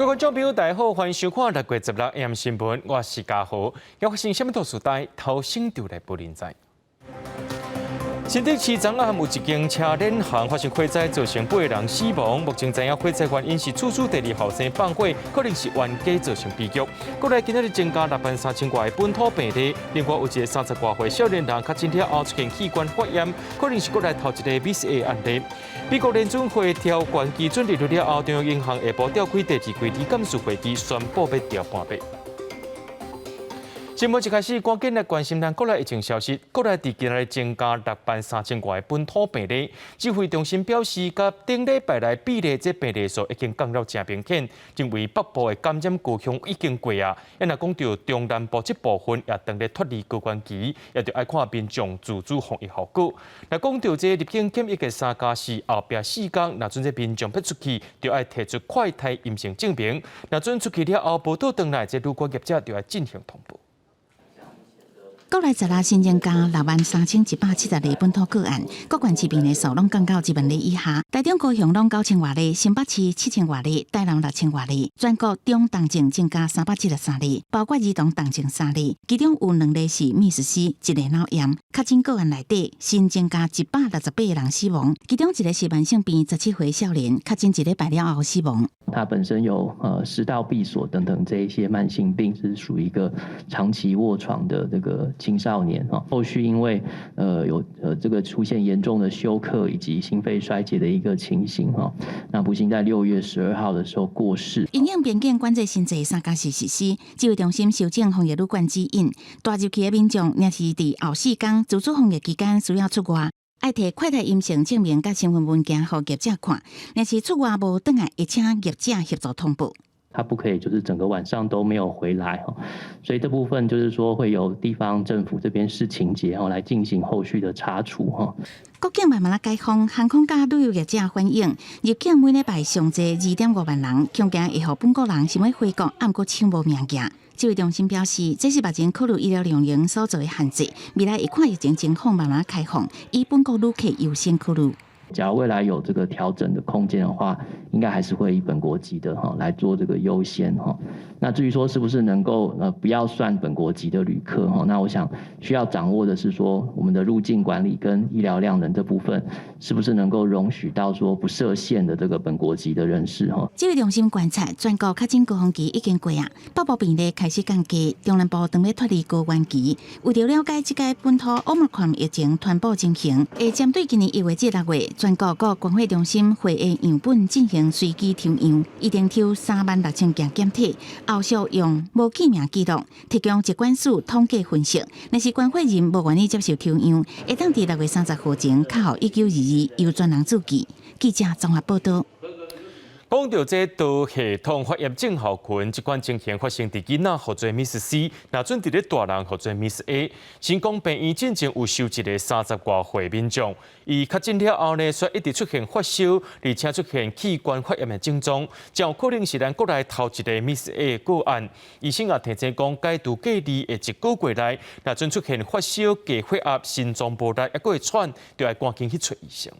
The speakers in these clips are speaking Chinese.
各位观众朋友，大家好，欢迎收看6月16日 AM 新闻，我是嘉豪。要发生什么大事代，头先就来报您知。新竹市昨暗有一间车联行发生火灾，造成8个人死亡。目前知影火灾原因是厝厝第2后生放火，可能是冤家造成悲剧。过来今日增加63000外的本土病例，另外有一个30多岁少年人，确诊了后出现器官发炎，可能是过来头一个 MIS-A 案例。美国联准会调悬基准利率了后，中央银行下晡召开第2季离减税会议，宣布要调半码。新闻一开始，赶紧来关心咱国内疫情消息。国内伫今日增加63000外本土病例，指挥中心表示，甲顶礼拜来比例，这病例数已经降到真明显。认为北部的感染高峰已经过啊，也若讲到中南部这部分也当咧脱离高原期，也着爱看民众自主防疫效果。若讲到这入境检疫的3+4后壁4天，若准这民众要出去，就要提出快筛阴性证明。若准出去了后无倒转来，这旅馆业者就要进行通报。国内10日新增加63172本土个案，各县市病例数拢降到1万例以下。台中、高雄拢9000外例，新北市7000外例，台南6000外例。全国中重症增加373例，包括儿童重症3例，其中有2例是MIS-C， 1个脑炎。确诊个案内底新增加168个人死亡，其中1个是慢性病17岁少年，确诊1礼拜了后死亡。他本身有食道闭锁等等这一些慢性病，是属于一个长期卧床的这个青少年哈。后续因为有这个出现严重的休克以及心肺衰竭的一个情形哈，那不幸在6月12号的时候过世。因应边境管制新制3+4实施，指挥中心修正防疫旅馆指引，大入去的民众若是伫后4天自主防疫期间需要出外，爱摕快筛阴性证明甲身份文件互业者看，若是出外无转来，会请业者协助通报。他不可以就是整个晚上都没有回来哈，所以这部分就是说会由地方政府这边视情节来进行后续的查处哈。国境慢慢解封，航空甲旅游业者反映，入境每礼拜上济2.5万人，恐惊会互本国人想要回国，暗过抢无命件。指挥中心表示，这是目前考虑医疗量能所做的限制，未来会看疫情情况慢慢开放，以本国旅客优先考虑。假如未来有这个调整的空间的话，应该还是会以本国籍的来做这个优先哈。那至于说是不是能够不要算本国籍的旅客哈，那我想需要掌握的是说我们的入境管理跟医疗量能这部分是不是能够容许到说不设限的这个本国籍的人士哈。指挥中心观察，全国确诊高峰期已经过啊，北部病例开始降低，中南部当要脱离高原期。为了了解这个本土 Omicron 疫情传播情形，会针对今年1月至6月。全国各关会中心会议样本进行随机抽样，一定抽36000件检体，后续用无记名记录提供疾管署统计分析。若是关会人无愿意接受抽样，会当伫6月30号前卡号1922由专人注记。记者综合报道。讲到这多系统发炎症候群，这款情形发生伫囡仔或做 MIS-C， 若准伫咧大人或做 MIS-A。新光病院进前有收一个30多岁民众，伊确诊了后呢，却一直出现发烧，而且出现器官发炎的症状，这有可能是咱国内头一个 MIS-A 个案。医生也提醒讲，该度隔离的1个月内，若准出现发烧、低血压、心脏无力，还佫会喘，就要赶紧去找医生。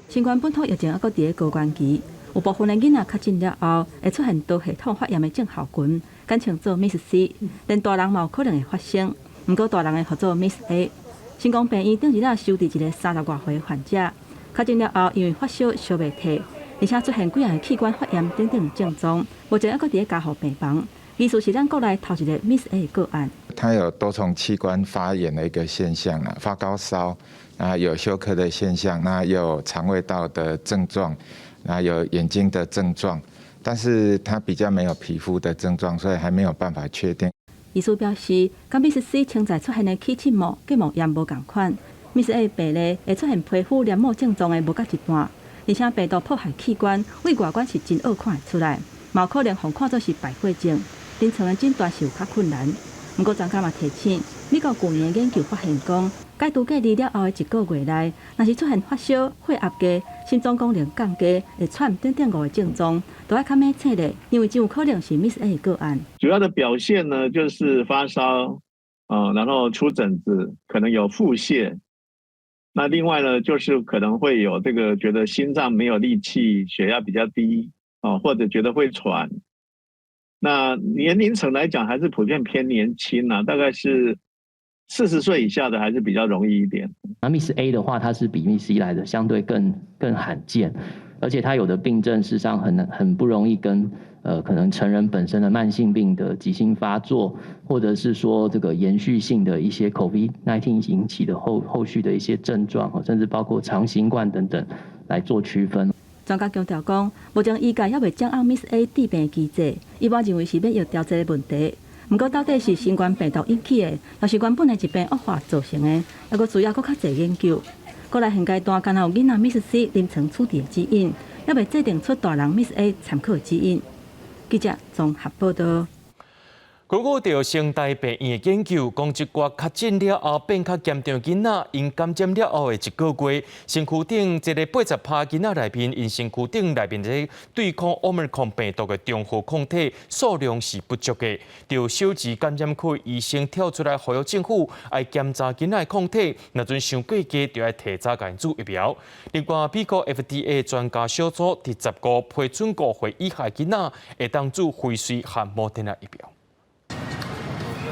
新冠本土疫情还佫伫咧高原期，有部分的囡仔确诊了后，会出现多系统发炎的症候群，简称做 MIS-C， 连大人嘛有可能会发生。不过大人的叫做 MIS-A。新光病院顶日仔收治一个30多岁患者，确诊了后，因为发烧、烧袂退，而且出现几项器官发炎等等症状，目前还佫伫咧加护病房。疑似是咱国内头一个 MIS-A 个案。它有多重器官发炎的一个现象啊，发高烧，有休克的现象，有肠胃道的症状，有眼睛的症状，但是它比较没有皮肤的症状，所以还没有办法确定。医师表示，甲 MIS-C 潜在出现的气浸膜、结膜炎无共款 ，MIS-A 病例会出现皮肤黏膜症状的无甲一半，而且病毒破坏器官，为外观是真好看出来，嘛可能互看作是败血症，临床的诊断是有较困难。不过专家嘛提醒，美国去年研究发现讲，解除隔离了后的1个月内，若是出现发烧、血压低、心脏功能降低、会喘等5个症状，都要较免测的，因为真有可能是 MIS-A 个案。主要的表现呢，就是发烧，然后出疹子，可能有腹泻。那另外呢，就是可能会有这个觉得心脏没有力气，血压比较低，或者觉得会喘。那年龄层来讲，还是普遍偏年轻啊，大概是40岁以下的还是比较容易一点。那 Miss A 的话，它是比 Miss C 来的相对更罕见，而且它有的病症事实上很不容易跟可能成人本身的慢性病的急性发作，或者是说这个延续性的一些 COVID-19 引起的后续的一些症状，甚至包括长新冠等等来做区分。专家强调讲，目前医界还未掌握 Miss A 致病机制，一般认为是免疫调节的问题。不过，到底是新冠病毒引起的，还是原本的疾病恶化造成的，还佫需要佫较侪研究。过来现阶段，敢有囡仔 Miss C 临床处置的基因，还未制定出大人 Miss A 参考的基因。记者综合报道。根据着成大病院的研究，讲一寡确诊了后变较严重囡仔，因感染了后的1个月，身躯顶一个80%囡仔内面，因身躯顶内面的对抗 Omicron 病毒的中和抗体数量是不足的。就首次感染区医生跳出来呼吁政府爱检查囡仔的抗体，若阵上过期，就要提早甲因注疫苗。另外，美国 FDA 专家小组第10个批准5岁以下囡仔会当注辉瑞和莫德纳疫苗。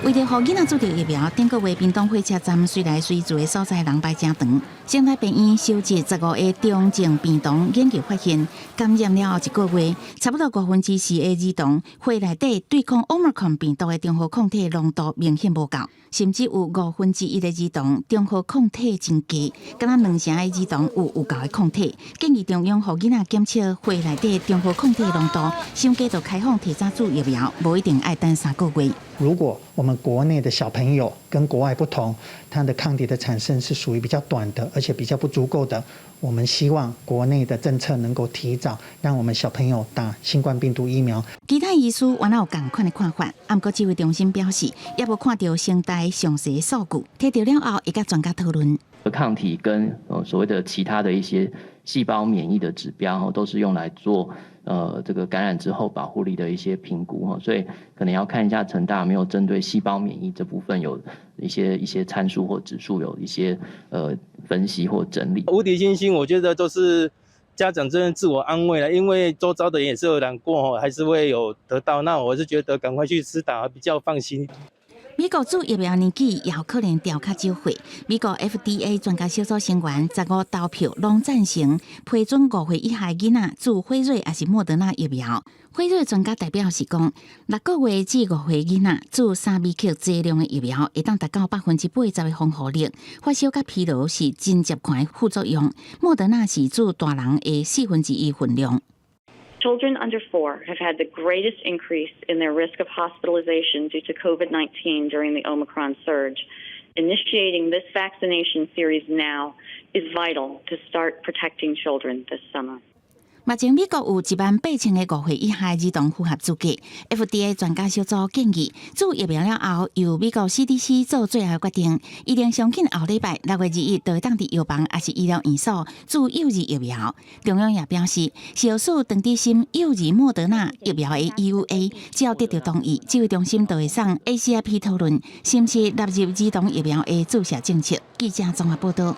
为了让囡仔注着疫苗，顶个月屏东火车站随来随住的所在人排真长。成大病院收集15个中症病童研究发现，感染了后1个月，差不多4%的儿童血内底对抗 Omicron 病毒的中和抗体浓度明显无够，甚至有1/5的儿童中和抗体真低，敢若2成的儿童有够的抗体。建议中央让囡仔检测血内底中和抗体浓度，上加就开放提早注疫苗，无一定要等3个月。如果我们国内的小朋友跟国外不同，它的抗体的产生是属于比较短的，而且比较不足够的。我们希望国内的政策能够提早让我们小朋友打新冠病毒疫苗。其他医师原来有同款的看法，不过指挥中心表示，也无看到成大详细的数据，摕到了后会甲专家讨论。抗体跟所谓的其他的一些细胞免疫的指标，都是用来做这个感染之后保护力的一些评估，所以可能要看一下成大有没有针对细胞免疫这部分有一些参数或指数有一些分析或整理。无敌星星，我觉得都是家长真的自我安慰了，因为周遭的人也是有染过，还是会有得到，那我是觉得赶快去施打比较放心。美国注疫苗年纪也有可能调较少岁。美国 FDA 专家小组成员15投票拢赞成批准5岁以下囡仔注辉瑞还是莫德纳疫苗。辉瑞专家代表是讲，6个月至5岁囡仔注3BQ 剂量的疫苗，会当达到80%的防护力。发烧甲疲劳是真接款的副作用。莫德纳是注大人的1/4份量。Children under 4 have had the greatest increase in their risk of hospitalization due to COVID-19 during the Omicron surge. Initiating this vaccination series now is vital to start protecting children this summer. 目前美国有18000个5岁以下儿童符合资格。FDA 专家小组建议，注疫苗了后，由美国 CDC 做最后决定，一定上紧后礼拜6月2日就会当伫药房还是医疗院所注幼儿疫苗。中央也表示，小数长底心幼儿莫德纳疫苗的 EUA， 只要得到同意，指挥中心就会送 ACIP 讨论，是不是纳入儿童疫苗的注射政策。记者综合报道。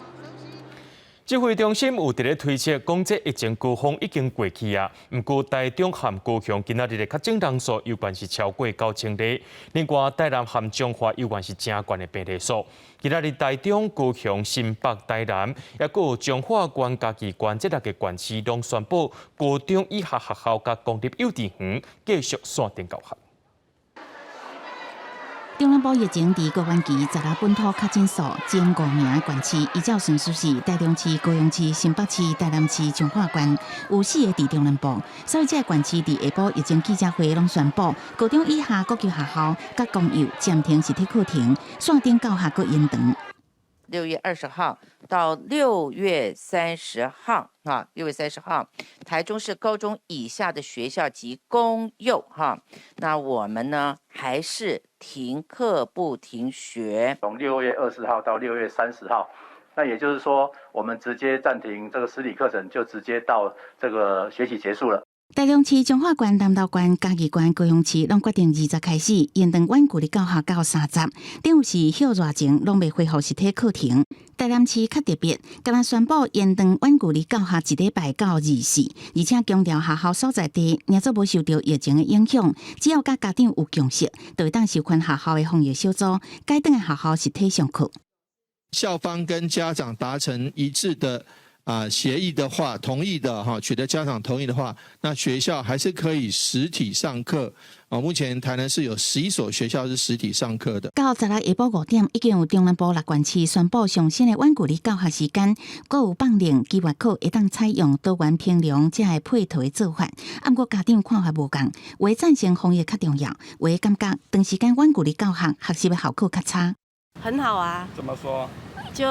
指挥中心有伫咧推测，讲这疫情高峰已经过去啊。不过台中和高雄今仔日的确诊人数有关是超过9000例，另外台南和彰化有关是正悬的病例数。今仔日台中、高雄、新北、台南，也佫有彰化县、嘉义县这6个县市拢宣布，高中以下学校甲公立幼稚园继续线顶教学。中南部疫情伫高原期16本土确诊数前5名县市，依照顺序是台中市、高雄市、新北市、台南市、彰化县，有4个伫中南部。所以这县市伫下晡疫情记者会拢宣布，高中以下国旗学校甲公幼暂停实体课程，线顶教学佫延长。6月20号到6月30号，6月30号，台中市高中以下的学校及公幼那我们呢还是停课不停学。从6月20号到6月30号，那也就是说，我们直接暂停这个实体课程，就直接到这个学期结束了。台中市彰化县、南投县、嘉义县、高雄市拢决定20开始延长远距离教学到30，顶有是休热前拢未恢复实体课程。台南市较特别，敢若宣布延长远距离教学1礼拜到24，而且强调学校所在地若做无受到疫情的影响，只要甲家长有共识，就会当授权学校的防疫小组改等的学校实体上课。校方跟家长达成一致的协议的话，同意的哈，取得家长同意的话，那学校还是可以实体上课。目前台南市有11所学校是实体上课的。到16下晡5点，已经有中南部6县市宣布上新的远距离教学时间，还有放令期末考会当采用多元评量这个配套的做法。不过家长看法无同，有的赞成防疫较重要，有的感觉长时间远距离教学学习的效果较差。很好啊。怎么说？就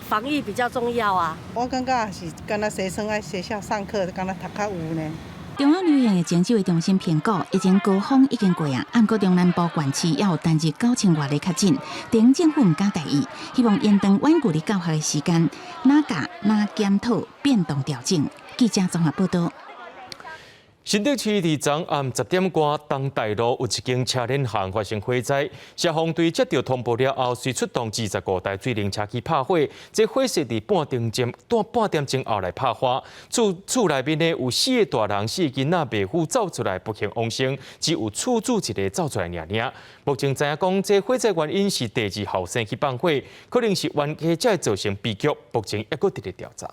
防疫比较重要啊！我感觉是敢若学生在学校上课，敢若读较有呢。中央流行疫情指挥中心评估，疫情高峰已经过啊，不过中南部县市也有单日9000外的确诊，等政府唔敢大意，希望延长远距离教学的时间，哪教哪检讨变动调整。记者综合报道。新竹市伫昨暗10点外，东大路有一间车联行发生火灾，消防队接到通报了后，随出动25台水冷车去拍火。这火势伫半点钟后来拍花。厝内面呢有4个大人、4个囡仔未赴走出来，不幸往生，只有厝主一个走出来尔。目前知影讲，这火灾原因是第2后生去放火，可能是冤家才会造成悲剧。目前还佫伫咧调查。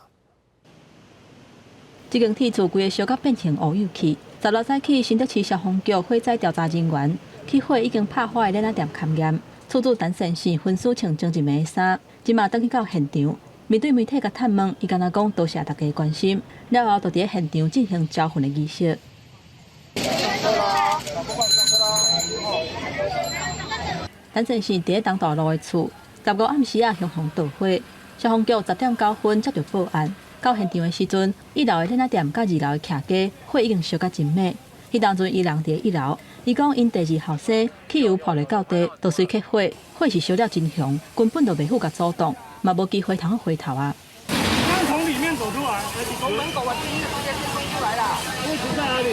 这间铁厝规个烧甲变成乌有气。16早起，新竹市消防局火灾调查人员去火已经拍花的奶店勘验，厝主陈先生分尸穿种一枚衫，今嘛登去到现场，面对媒体甲探问，伊敢若讲多谢大家关心，了后就伫现场进行交魂的仪式。陈先生伫东大路的厝，15暗时向风导火，消防局10点9分接到报案。到现场的时阵，1楼的奶店甲2楼的徛家火已经烧甲真灭。迄当阵伊人伫1楼，伊讲因第2后生汽油泼落到地，就随起火，火是烧了真凶，根本就袂赴甲阻挡，嘛无机会通回头啊。刚从里面走出来，从门口第一个直接先冲出来了。位置在哪里？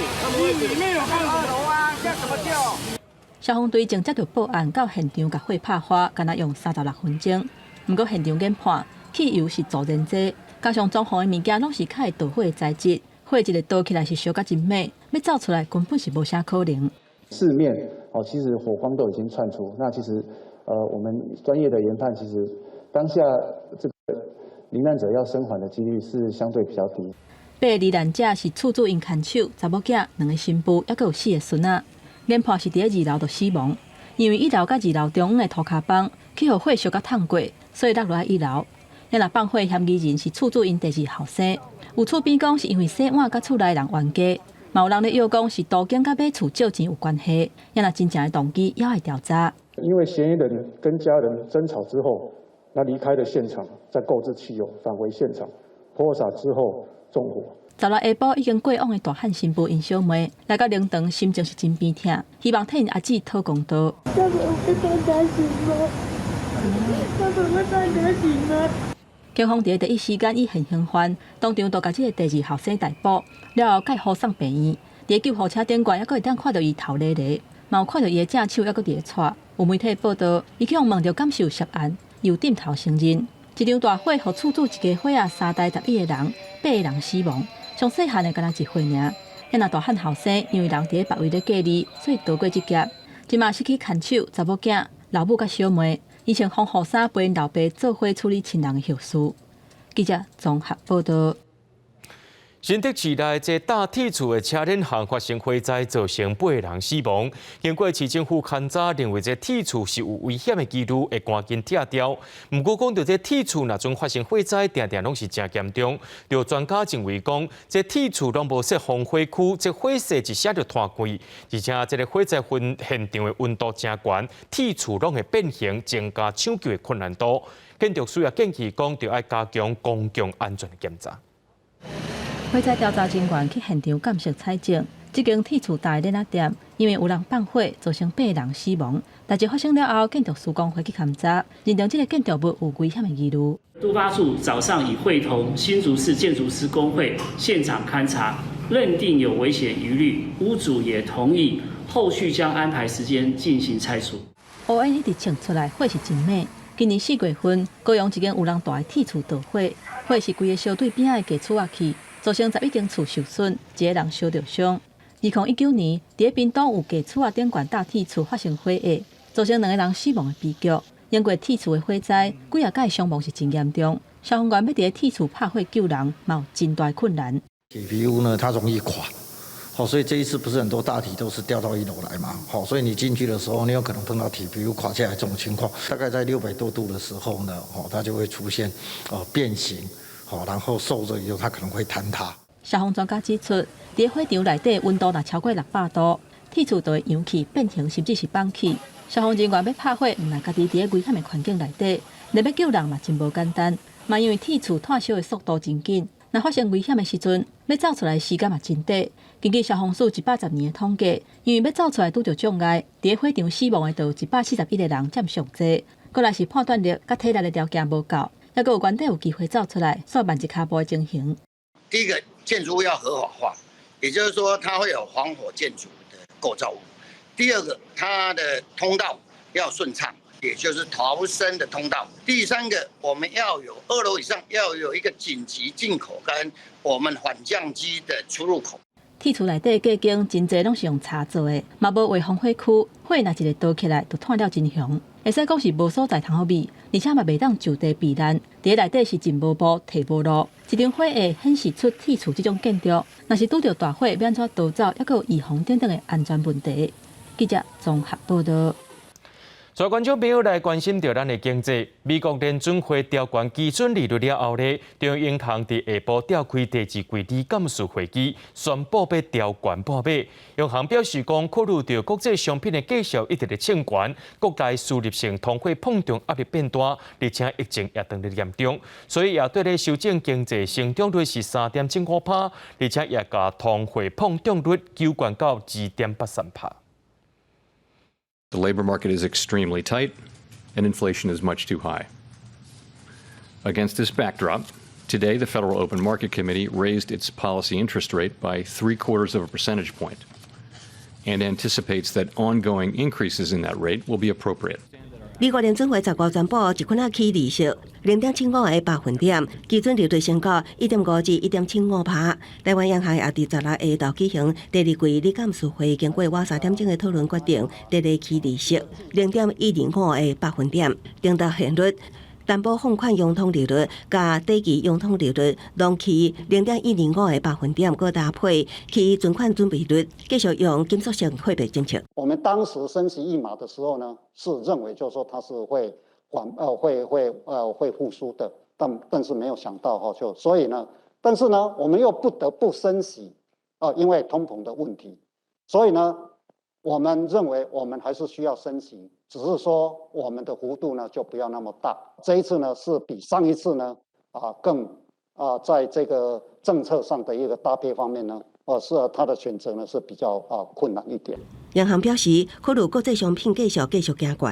里面有干2楼啊，现在怎么救？消防队正接到报案，到现场甲火拍花，敢若用36分钟。不过现场研判，汽油是助燃剂。加上装潢的物件拢是较会导火的材质，火一个倒起来是烧甲真灭，要走出来根本是无啥可能。四面其实火光都已经窜出。那其实我们专业的研判，其实当下这个罹难者要生还的几率是相对比较低。8个罹难者是厝主因牵手、查某囝、2个新妇，还佫有4个孙仔。研判是伫2楼就死亡，因为1楼甲2楼中央的涂骹板去互火烧甲烫过，所以落来1楼。因若放火嫌疑人是厝主因第2后生，有厝边讲是因为洗碗甲厝内人冤家，嘛有人咧诱讲是途经甲买厝借钱有关系。因若真正的动机要来调查。因为嫌疑人跟家人争吵之后，那离开了现场，再购置汽油返回现场，泼洒之后纵火。16下晡已经过往的大汉新妇因小妹来到灵堂，心情是真悲痛，希望替因阿姊讨公道。警方伫第一时间以现行犯当场就甲这个第2后生逮捕，了后甲护送病院。伫救护车顶悬，还佫会当看到伊头咧咧，嘛有看到伊的正手，还佫伫咧喘。有媒体报道，伊去互问着感受涉案，又点头承认。一场大火，互厝主一家伙仔3台11个人，8个人死亡，上细汉的敢若1岁尔。因若大汉后生，因为人伫咧别位咧隔离，所以逃过这劫。即马失去牵手、查某囝、老母甲小妹。以前防护衫陪因老爸做伙处理亲人的后事。记者综合报道。新竹市内一大铁厝的车联行发生火灾，造成8个人死亡。经过市政府勘查，认为这铁厝是有危险的几率，会赶紧拆掉。不过讲到这铁厝，若阵发生火灾，常常拢是真严重。有专家认为讲，这铁厝拢无设防火区，这火势一下就摊开，而且这个火灾现场的温度真悬，铁厝拢会变形，增加抢救的困难度。建筑师也建议讲，要加强公共安全的检查。火灾调查人员去现场监视采证，这间铁厝大连仔店因为有人放火，造成8人死亡。代志发生了后，建筑施工会去勘查，认定这个建筑物有危险的疑虑。都发处早上已会同新竹市建筑师工会现场勘查，认定有危险疑虑，屋主也同意，后续将安排时间进行拆除。乌烟一直冲出来，火是真猛。今年4月份，高雄一间有人住的铁厝着火，火是规个烧对边仔的家厝啊去，造成11间厝受损，一个人烧着伤。2019年，伫屏东有家厝啊顶悬大铁厝发生火灾，造成2个人死亡的悲剧。因过铁厝的火灾，几啊届伤亡是真严重。消防员要伫铁厝拍火救人，嘛有真大困难。铁皮屋呢，它容易垮。所以这一次不是很多大体都是掉到1楼来嘛，所以你进去的时候，你有可能碰到铁皮屋垮下来这种情况。大概在600多度的时候呢，它就会出现变形，然后受热以后它可能会坍塌。消防专家指出，伫火场内底温度若超过600度，铁厝就会扬起、变形，甚至是放气。消防人员要拍火，毋但家己伫危险的环境内底，要救人嘛真无简单，嘛因为铁厝炭烧的速度真紧。若发生危险的时阵，要走出来时间嘛真短。根据消防署110年的统计，因为要走出来拄着障碍，伫火场死亡的就有141个人占上济。过来是判断力甲体力的条件无够，还佫有原底有机会走出来，煞慢一脚步的情形。第一个，建筑物要合法化，也就是说它会有防火建筑的构造物。第二个，它的通道要顺畅，也就是逃生的通道。第三个，我们要有2楼以上要有一个紧急进口跟我们缓降机的出入口。铁厝内底隔间真侪拢是用柴做的，嘛无为防火区，火若一个倒起来，就炭了真凶。会使讲是无所在通好避，而且嘛袂当就地避难。伫内底是进无步，退无路。一场火会显示出铁厝这种建筑，若是拄着大火，要安怎逃走，还佫有预防等等的安全问题。记者综合报道。在观众朋友来关心到咱的经济，美国联准会调悬基准利率了后呢，中央银行伫下晡召开第2季利监事会议，宣布要调悬半码。央行表示讲，考虑到国际商品的价格一直在升悬，国内输入性通货膨胀压力变大，而且疫情也当得严重，所以也对咧修正经济成长率是3.75%，而且也甲通货膨胀率纠悬到2.83%。The labor market is extremely tight, and inflation is much too high. Against this backdrop, today the Federal Open Market Committee raised its policy interest rate by 0.75 of a percentage point and anticipates that ongoing increases in that rate will be appropriate. 美国联准会15宣布一款起利息0.75个百分点，基准利率升到1.5至1.75%。台湾央行也伫16下昼举行第2季理监事会，经过我3点钟的讨论，决定第2期利息0.125个百分点，定到现率。担保放款融通利率甲短期融通利率拢起0.125个百分点，搁搭配其存款准备率，继续用紧缩性货币政策。我们当时升息1码的时候呢，是认为就是说它是会复苏的，但是没有想到所以呢，但是呢，我们又不得不升息因为通膨的问题，所以呢，我们认为我们还是需要升息。只是说我们的幅度呢就不要那么大，这一次呢是比上一次呢更在这个政策上的一个搭配方面呢，是它的选择呢是比较困难一点。央行表示，考虑国际商品继续走悬，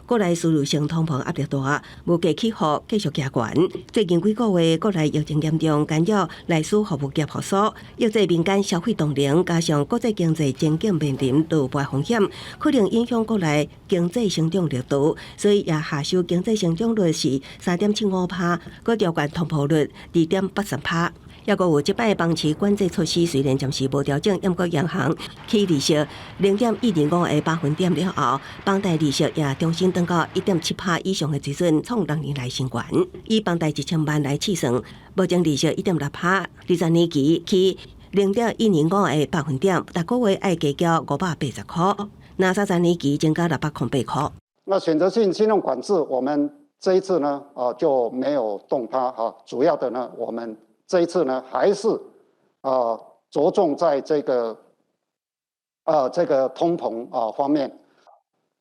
国内输入性通膨压力大，物价起伏继续加悬。最近几个月，国内疫情严重，干扰内需服务业复苏，抑制民间消费动能，加上国际经济前景面临倒败风险，可能影响国内经济成长力度，所以也下修经济成长率是3.75%，搁调悬通膨率2.83%。也阁有即摆房市管制措施，虽然暂时无调整，英国央行起利息0.125个百分点了后，房贷利息也重新登到1.7%以上的水准，创6年来新高。以房贷1000万来计算，保证利息1.6%，20年期起0.125个百分点，每个月要加交580块，那30年期增加608块。那选择性信用管制，我们这一次呢就没有动它主要的呢，我们这一次呢，还是着重在这个通膨方面。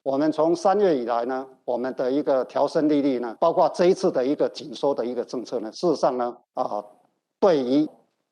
我们从3月以来呢，我们的一个调升利率呢，包括这一次的一个紧缩的一个政策呢，事实上呢，对于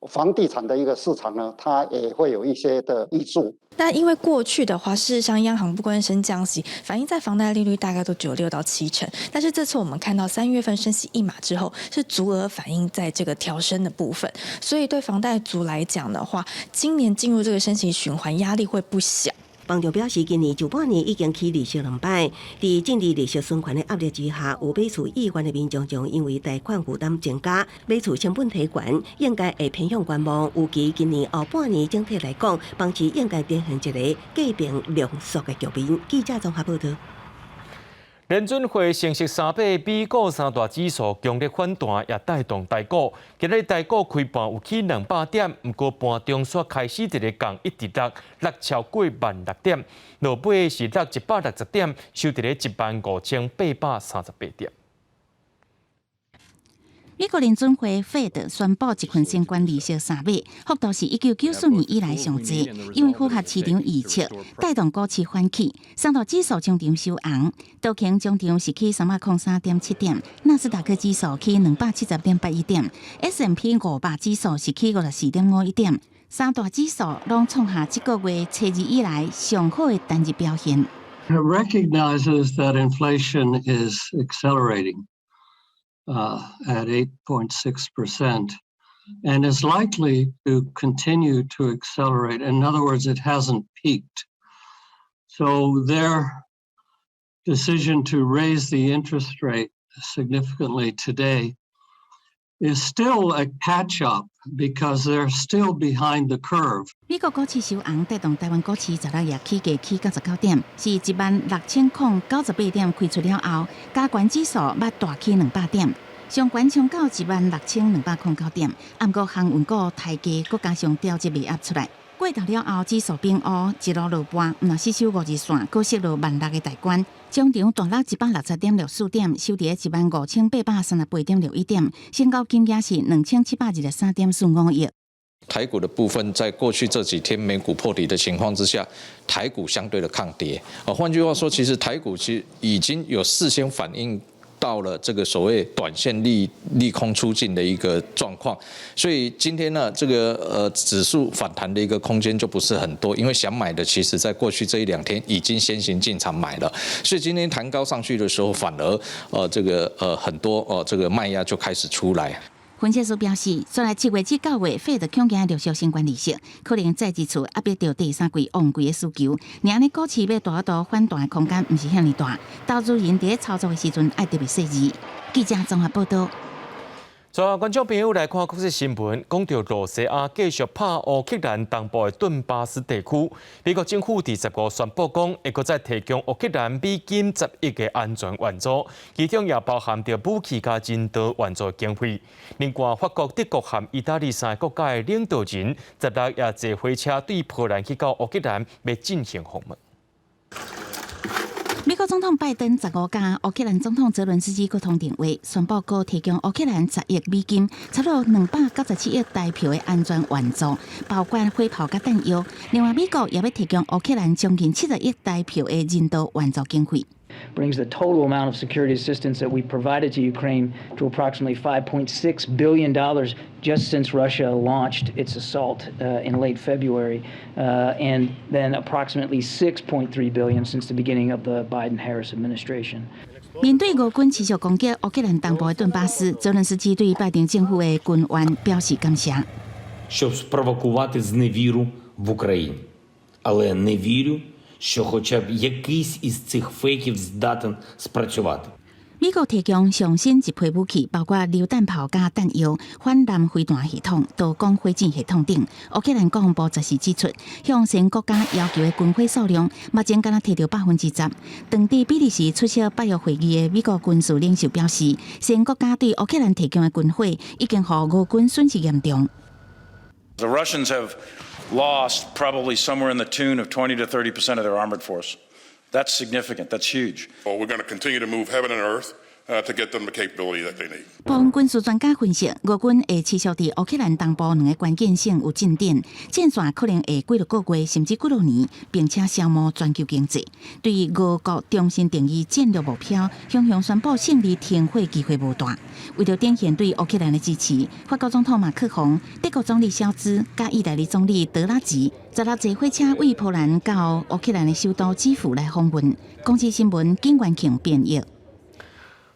房地产的一个市场呢，它也会有一些的益处。那因为过去的话，事实上央行不关升降息，反映在房贷利率大概都只有6到7成。但是这次我们看到3月份升息1码之后，是足额反映在这个调升的部分，所以对房贷族来讲的话，今年进入这个升息循环压力会不小。房仲表示，今年上半年已经起利息2摆，在政治利息循环的压力之下，有买厝意愿的民众将因为贷款负担增加，买厝成本提悬，应该会偏向观望。预计今年后半年整体来讲，房市应该呈现一个价平量缩的局面。记者综合报道。联准会升息3码，美股三大指数强烈反弹，也带动台股。今日台股开盘有起200点，不过盘中煞开始一个降，一直落超过16000点，落尾是落160点，收伫咧15838点。美国联准会 Fed 宣布一份相关利息3码，幅度是1994年以来上济，因为符合市场预测，带动股市反起。三大指数中场收红，道琼中场是起303.7点，纳斯达克指数起270.81点 ，S&P 500指数是起54.51点，三大指数拢创下这个月初二以来上好的单日表现。It recognizes that inflation is accelerating. At 8.6%, and is likely to continue to accelerate. In other words, it hasn't peaked. So their decision to raise the interest rate significantly today is still a catch-up because they're still behind the curve. 美国股市收红，带动台湾股市16日起价起99点，是16098点开出了后，加权指数要大起200点，上悬冲到16209点。不过航运股抬价，搁加上调节未压出来。过头了后，指数变乌，一路落盘，若是收50日线，搁失落16000的大关。中场大落160.64点，收伫15838.61点，成交金额是2723.45亿。台股的部分，在过去这几天美股破底的情况之下，台股相对的抗跌。换句话说，其实台股其实已经有事先反映到了这个所谓短线利空出尽的一个状况，所以今天呢，这个指数反弹的一个空间就不是很多，因为想买的其实在过去这1-2天已经先行进场买了，所以今天弹高上去的时候，反而这个很多这个卖压就开始出来。分析师表示，虽然7月至9月Fed恐惊陆续相关利息，可能再一次压迫到第3季旺季的需求。然而，股市要大幅反弹的空间不是遐尼大，投资人伫操作的时阵要特别细致。记者综合报道。全国观众朋友来看国际新闻，讲到罗西亚继续拍乌克兰东部的顿巴斯地区，美国政府第15宣布讲，会搁再提供乌克兰美金10亿的安全援助，其中也包含着武器加人道援助经费。另外，法国、德国和意大利3个国家的领导人16日也坐火车对波兰去到乌克兰，要进行访问。美国总统拜登15日，乌克兰总统泽伦斯基沟通电话，宣布搁提供乌克兰10亿美金，差不多297亿台票的安全援助，包括火炮甲弹药。另外，美国也要提供乌克兰将近70亿台票的人道援助经费。brings the total amount of security assistance that we provided to Ukraine to approximately $5.6 billion just since Russia launched its assault in late February, and then approximately $6.3 billion since the beginning of the Biden-Harris administration. 面对俄军持续攻击乌克兰东部的顿巴斯，泽伦斯基对拜登政府的军员表示感谢。Щоб спровокувати зневіру в Україні, але не вірю, що хоча б якийсь із цих фейків здатен спрацювати. 美国提供上新一批武器，包括榴弹炮加弹药、反舰飞弹系统、导光火箭系统等。乌克兰国防部则是指出，向先国家要求的军火数量，目前敢若摕到10%。当地比利时出席北约会议的美国军事领袖表示，先国家对乌克兰提供的军火已经让俄军损失严重。The Russians have lost probably somewhere in the tune of 20 to 30% of their armored force. That's significant. That's huge. Well, we're going to continue to move heaven and earth to get them the capability that they need. 部分军事专家分析，俄军会持续伫乌克兰东部两个关键性有进展，战线可能会几落个月甚至几落年，并且消磨全球经济。对于俄国重新定义战略目标，向宣布胜利停火机会无大。为了展现对乌克兰的支持，法国总统马克龙、德国总理肖兹甲意大利总理德拉吉16坐火车为波兰到乌克兰的首都基辅来访问。公司新闻景元庆编译。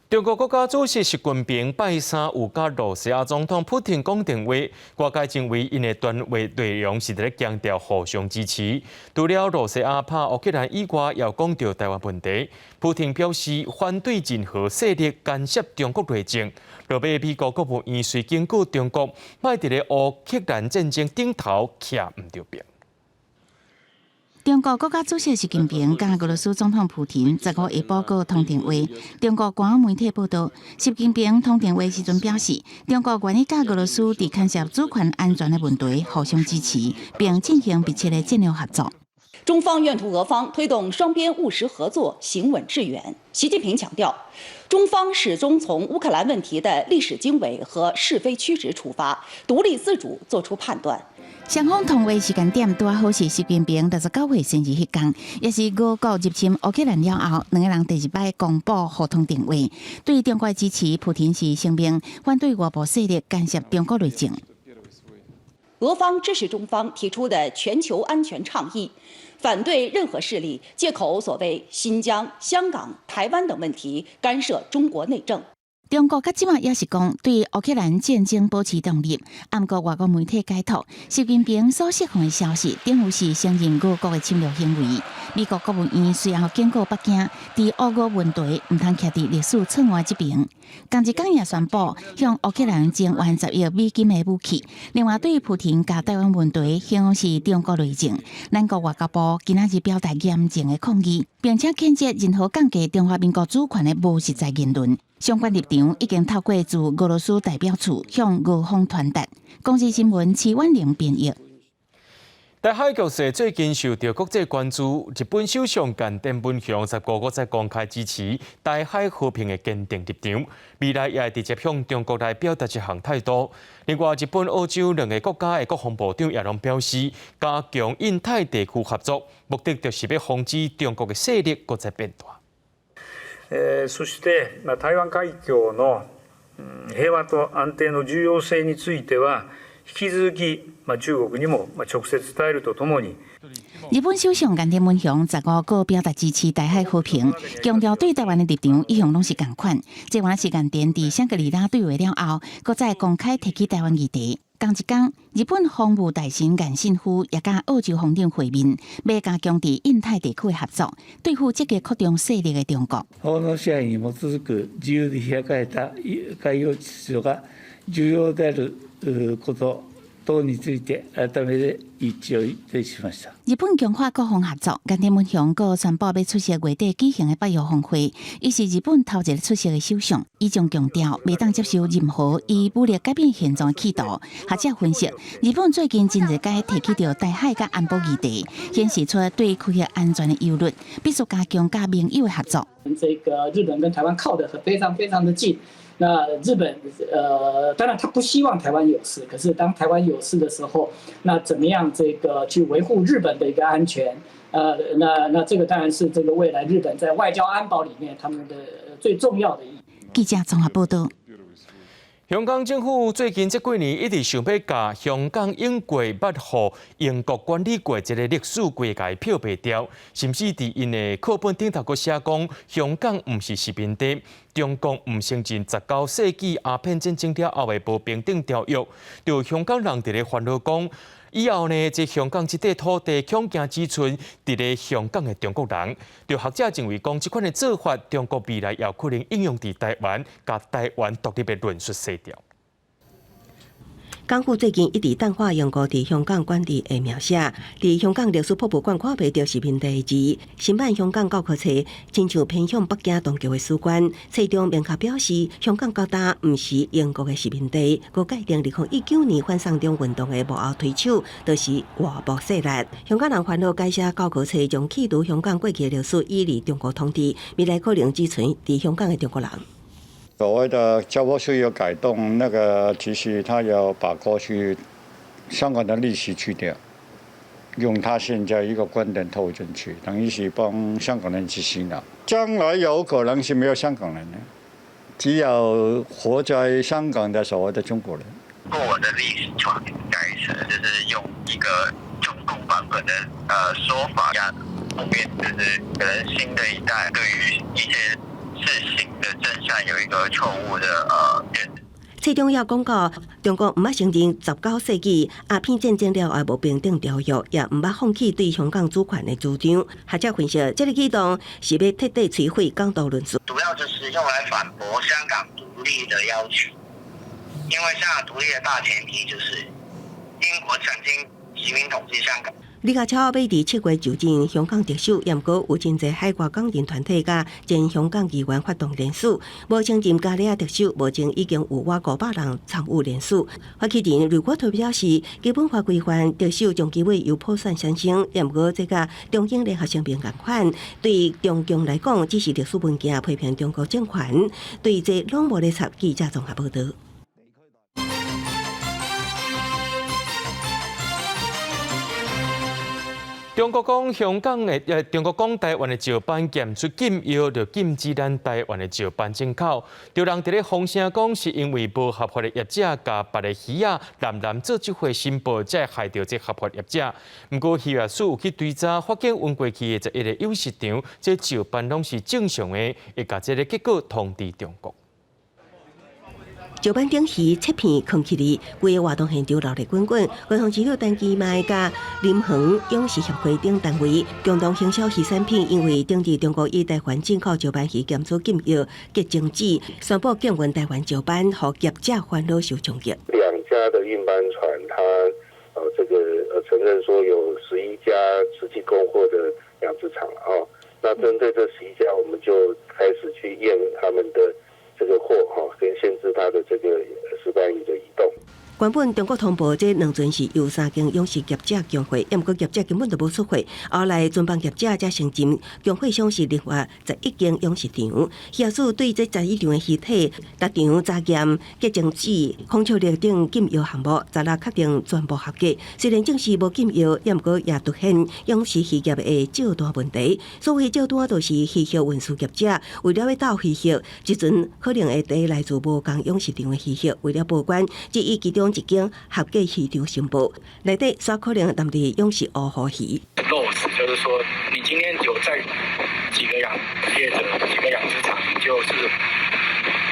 中国国家主席习近平拜三有甲罗西亚总统普京讲电话，外界认为因的谈话内容是在强调互相支持。除了罗西亚拍乌克兰以外，也讲到台湾问题。普京表示反对任何势力干涉中国内政。落尾美国国务院随警告中国，莫伫咧乌克兰战争顶头徛唔着边。中国国家主席习近平甲俄罗斯总统普京15下晡个通电话。中国官方媒体报道，习近平通电话时阵表示，中国愿意甲俄罗斯伫牵涉主权安全的问题互相支持，并进行密切的战略合作。中方愿图俄方推动双边务实合作行稳致远。习近平强调，中方始终从乌克兰问题的历史经纬和是非曲直出发，独立自主作出判断。双方通话时间点拄好是习近平69岁生日迄天，也是俄国入侵乌克兰了后，两个人第2摆公布互通电话。对中国的支持，普京是声明反对外部势力干涉中国内政。俄方支持中方提出的全球安全倡议，反对任何势力借口所谓新疆、香港、台湾等问题干涉中国内政。中国甲即马也是讲对乌克兰战争保持中立，按过外国媒体解读，习近平所释放的消息，等于是承认俄国的侵略行为。美国国务院随后警告北京，伫乌俄问题唔通徛伫历史错误这边。同一天也宣布向乌克兰增援10亿美金的武器。另外，对普京甲台湾问题形容是中国内政，咱国外交部今仔日表达严正的抗议，并且谴责任何降低中华民国主权的无实在言论。相关立场已经透过驻俄罗斯代表处向俄方传达。公司新闻齐婉玲编译。台海局势最近受到国际关注，日本首相菅田文雄15日再公开支持台海和平的坚定立场，未来也会直接向中国来表达一项态度。另外，日本、澳洲两个国家的国防部长也拢表示，加强印太地区合作，目的就是要防止中国的势力搁再变大。そして台湾海峡の平和と安定の重要性については引き続き中国にも直接伝えるとともに。日本首相菅田文雄15个表达支持台海和平，强调对台湾的立场一向拢是同款。这完是菅田伫香格里拉对话了后，搁再公开提起台湾议题。同一天，日本防务大臣岸信夫也甲澳洲防长会面，要加强伫印太地区的合作，对付积极扩张势力的中国。法の支配に基づく自由で開かれた海洋秩序が重要であること等について改めて一致をいたしました。日本强化国防合作，菅田文雄阁宣布要出席月底举行的北约峰会。伊是日本头一个出席的首相，伊将强调未当接受任何以武力改变现状的企图。学者分析，日本最近真侪该提起到台海甲安保议题，显示出对区域安全的忧虑，必须加强甲盟友的合作。这个日本跟台湾靠得非常的近。那日本当然他不希望台湾有事，可是当台湾有事的时候，那怎么样这个去维护日本的一个安全？那这个当然是这个未来日本在外交安保里面他们的最重要的意义。记者综合报道。香港政府最近这几年一直想要把香港英国捌互英国管理过一个历史规界漂白掉，甚至伫因的课本顶头阁写讲香港毋是殖民地，中国毋承认19世纪鸦片战争了后的和平等条约，就香港人伫咧烦恼讲。以后呢，这香港这块土地恐惊只存伫咧香港的中国人。就学者认为讲，这款的做法，中国未来也有可能应用伫台湾，甲台湾独立的论述洗掉。港府最近一直淡化用过伫香港管理的描写，伫香港历史博物馆看袂到殖民地字。新版香港教科册亲像偏向北京当局的史观，册中明确表示香港高达毋是英国的殖民地，佮界定2019年反送中运动的幕后推手，就是外部势力。香港人烦恼改写教科册，将企图香港过去的历史移离中国统治，未来可能只存伫香港的中国人。所谓的交波税有改动，那个其实他要把过去香港的利息去掉，用他现在一个观点投进去，等于是帮香港人去洗脑。将来有可能是没有香港人的，只有活在香港的所谓的中国人。过往的历史就改成就是用一个中共版本的说法，后面就是可能新的一代对于一些事情的真相有一个错误的认识。蔡中要公告，中国唔捌承认19世纪鸦片战争了后无平等条约，也唔捌放弃对香港主权的主张。学者分析，这个举动是要彻底摧毁港独论述，主要就是用来反驳香港独立的要求，因为香港独立的大前提就是英国曾经殖民统治香港。李家超要伫7月就任香港特首，也毋过有真侪海外港人团体甲前香港议员发动联署，无承认加里亚特首，目前已经有逾500人参与联署。发起人如果投票时，基本法规范特首将机会由普选产生，也毋过这甲中英联合声明同款，对中共来讲只是历史文件批评中国政权，对这拢无咧插记者综合报道。中国讲中国讲台湾的石斑检出禁药，就禁止咱台湾的石斑进口。有人伫咧风声讲，是因为无合法的业者甲别个鱼仔蓝做即回申报，才害到这合法业者。不过渔业署有去追查，发现运过去的一个养殖场，这石斑拢是正常的，会甲这个结果通知中国。石斑顶鱼切片藏起嚟，规个活动现场闹热滚滚。官方资料单机卖甲林恒养殖协会等单位共同行销鱼产品，因为顶至中国以台湾进口石斑鱼检出禁药、结晶子，宣布禁运台湾石斑，互业者烦恼受冲击。2家的运斑船，它承认说有11家实际供货的养殖场啊。那针对这11家，我们就开始去验他们的这个货跟限制它的这个石斑鱼的移动。原本中国通报这两船是由3间养殖业者共会，也毋过业者根本就无出货，后来尊帮业者才承认共会上是另外11间养殖场。业主对这11场的鱼体、各场查验、结晶子、空调力等禁药项目，16确定全部合格。虽然证实无禁药，也毋过也凸显养殖渔业的较大问题。所谓较大，就是渔业运输业者为了要盗渔业，即阵可能会第来自无共养殖场的渔业，为了保管，即以其中一间合格渔场申报，内底煞可能男的养殖乌鱼鱼。落实就是说，你今天有在几个养业者、几个养殖场，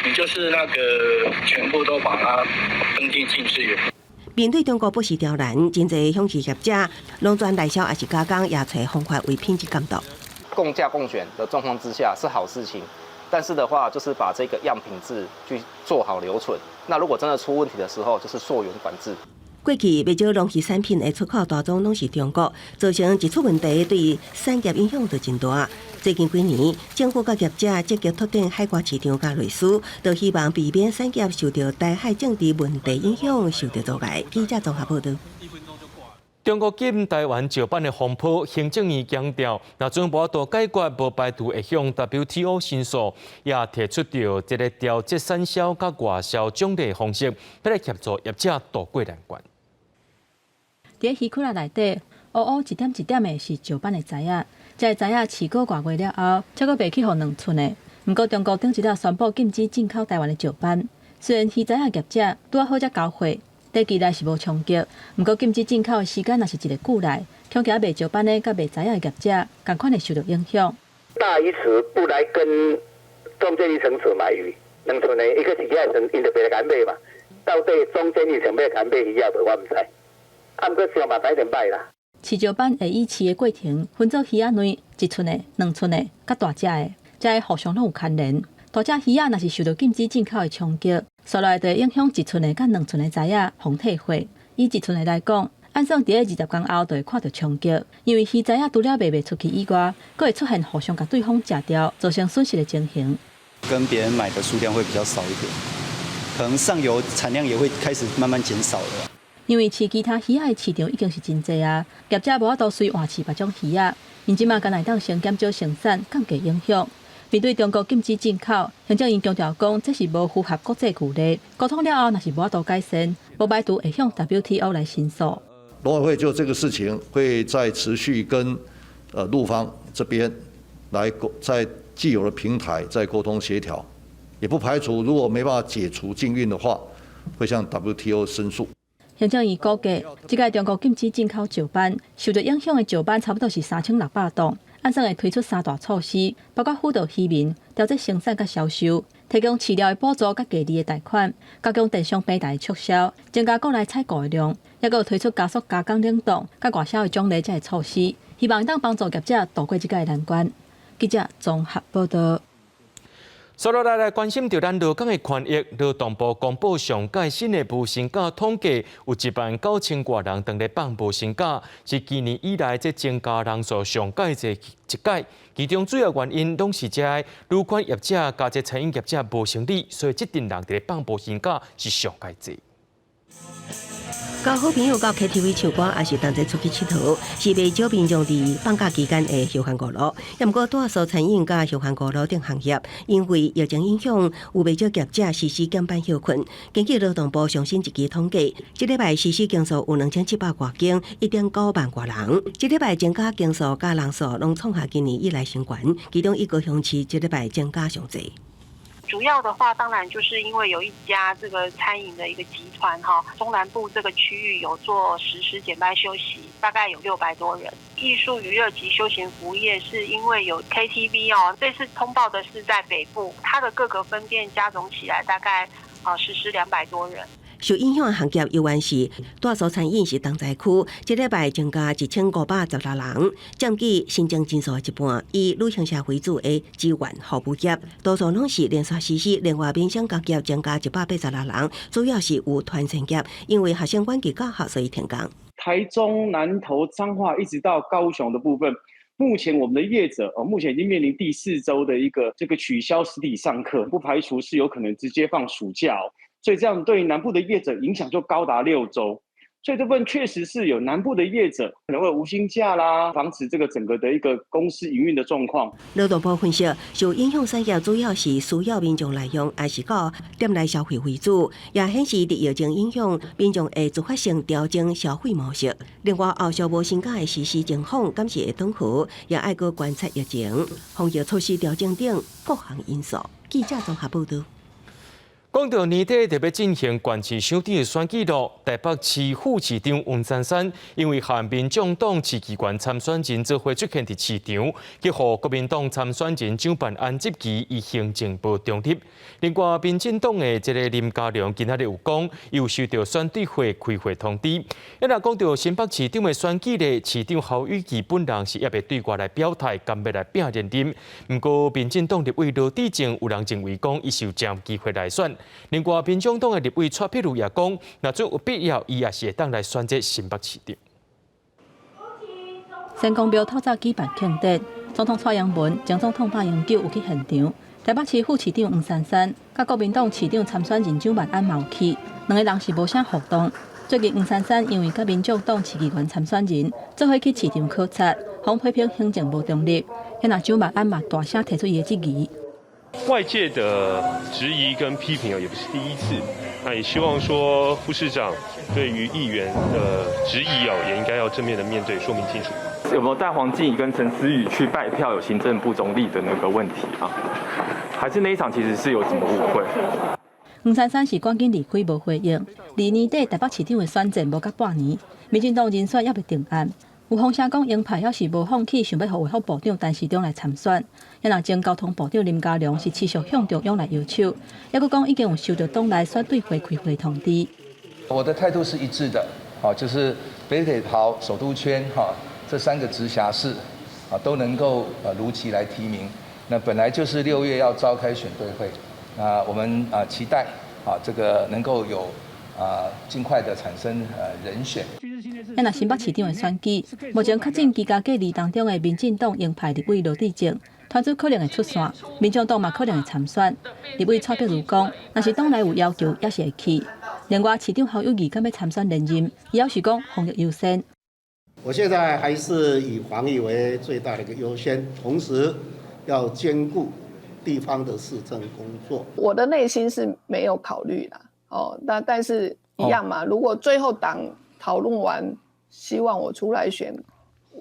你就是那个全部都把它登记进志愿。面对中国不实刁难，真侪养殖业者拢转内销，也是加工，也找方法为品质监督。共价共选的状况之下是好事情。但是的话，就是把这个样品质去做好留存。那如果真的出问题的时候，就是溯源管制。过去不少农渔产品的出口大宗拢是中国，造成一出问题，对产业影响就真大。最近几年，政府甲业者积极拓展海外市场甲类似，都希望避免产业受到台海政治问题影响，受到阻碍。记者综合报道。中国禁台湾石斑的风波，行政院强调，若准无度解决，无排除会向 WTO 申诉，也提出着一个调节产销甲外销奖励方式，要来协助业者渡过难关。伫鱼窟内底，乌乌一点一点的是石斑的材仔，这材仔饲过外月了后，才阁卖去互农村的。不过中国顶一日宣布禁止进口台湾的石斑，虽然鱼材仔业者拄好才交货。短期内是无冲击，不过禁止进口的时间也是一个久来，恐惊卖石斑的甲卖材仔的业者，同款会受到影响。大鱼池不来跟中间一层池买鱼，农村的一个是遐层，因就别来敢买嘛。到底中间一层要敢买鱼也无我唔知，不过上麻烦点摆啦。饲石斑会以饲的过程分做鱼仔类，一寸的、2寸的、甲大只的，才会互相拢有牵连。大只鱼仔若是受到禁止进口的冲击，所来就影响1寸的甲2寸的材仔互退货。以1寸的来讲，按算伫咧20天后就会看到冲击，因为鱼材仔除了卖出去以外，佫会出现互相甲对方食掉，造成损失的情形。跟别人买的数量会比较少一点，可能上游产量也会开始慢慢减少了。因为饲其他鱼仔的市场已经是真济啊，业者无法度随换饲别种鱼仔，因即马敢来当先减少生产，降低影响。面对中国禁止进口，行政院强调讲，这是无符合国际규例。沟通了后，若是无法度改善，无排除会向 WTO 来申诉。农委会就这个事情会再持续跟陆方这边来在既有的平台再沟通协调，也不排除如果没办法解除禁运的话，会向 WTO 申诉。行政院估计，即届中国禁止进口石斑，受到影响的石斑差不多是3600吨。按算会推出3大措施，包括辅导渔民调节生产甲销售，提供饲料的补助甲价利的贷款，加强电商平台的促销，增加国内采购的量，也有推出加速加工冷冻甲外销的奖励这些措施，希望当帮助业者渡过即届难关。记者综合报道。所落来关心到咱劳工的权益，劳动部公布上届新的无薪假统计，有19000多人当咧放无薪假，是今年以来这增加人数上届一届。其中主要原因拢是这旅馆业者加这餐饮业者无成立，所以这阵人伫咧放无薪假是上届多。交好朋友到 KTV 唱歌，也是同齐出去佚佗，是袂少民众伫放假期间的休闲娱乐。也毋过，大数餐饮甲休闲娱乐等行业，因为疫情影响，有袂少业者实施减班休困。根据劳动部上新一期统计，这礼拜实施间数有2700多间，1.9万多人。这礼拜增加间数甲人数拢创下今年以来新高，其中以高雄市这礼拜增加上侪。主要的话，当然就是因为有一家这个餐饮的一个集团哈，中南部这个区域有做实施减班休息，大概有600多人。艺术娱乐及休闲服务业是因为有 KTV 哦，这次通报的是在北部，它的各个分店加总起来大概实施200多人。受影响的行业有关是大数餐饮是东财区，这礼拜增加1516人，占据新增人数的一半。以旅行社为主的支援服务业，多数拢是连续实施。另外，民生工业增加186人，主要是有团餐业，因为学生关期较好，所以停工。台中、南投、彰化一直到高雄的部分，目前我们的业者目前已经面临第4周的一个取消实体上课，不排除是有可能直接放暑假哦。所以这样对南部的业者影响就高达6周，所以这部分确实是有南部的业者可能会有无薪假啦，防止这个整个的一个公司营运的状况。劳动部分析，受影响产业主要是需要民众来用，还是到店内消费为主，也显示伫疫情影响，民众会自发性调整消费模式。另外，后续无薪假的实施情况，敢是会顿河，也爱搁观察疫情、防疫措施调整等各项因素。记者综合报道。讲到年底特别进行县市首长的选举路，台北市副市长温珊珊因为和民众党市议员参选人做伙出现伫市场，去互国民党参选人蒋万安接机，以行政部中立。另外，民进党的这个林佳龙今仔日有讲，又收到选举会开会通知。一若讲到新北市长的选举咧，市长侯友宜本人是也未对外来表态，敢要来拼连任。不过，民进党立委罗志正有人认为讲，伊是有占机会来选。另外，民众党的立委蔡壁如也讲，若做有必要，伊也是会当来选择新北市长。先公庙透早举办庆典，总统蔡英文、前总统马英九有去现场，台北市副市长黄珊珊、甲国民党市长参选人蒋万安嘛有去，两个人是无啥互动。最近黄珊珊因为甲民众党市议员参选人做伙去市场考察，互批评行政无中立，也若蒋万安嘛大声提出伊的质疑。外界的质疑跟批评也不是第一次，那也希望说副市长对于议员的质疑也应该要正面的面对，说明清楚。有没有带黄静怡跟陈思宇去拜票有行政不中立的那个问题啊？还是那一场其实是有什么误会？黄珊珊是赶紧离开无回应。离年底台北市长的选战无到半年，民进党人选也未定案。有风声讲，鹰派要是无放弃，想要互卫福部长陈时中来参选。也若前交通部长林佳龙是持续向中央来要求，也佫讲已经有收到党内选对会开会通知。我的态度是一致的，就是北北桃、首都圈这3个直辖市都能够如期来提名。那本来就是6月要召开选对会，我们期待这个能够有尽快的产生人选。也若新北市长的选举，目前确诊居家隔离当中的民进党鹰派立委罗志正，团组可能会出线，民众党嘛可能会参选。立委蔡壁如讲，若是党内有要求，也是会去。另外，市长侯友宜敢要参选连任，伊要是讲防疫优先。我现在还是以防疫为最大的一个优先，同时要兼顾地方的市政工作。我的内心是没有考虑啦，但是一样嘛，如果最后党讨论完，希望我出来选，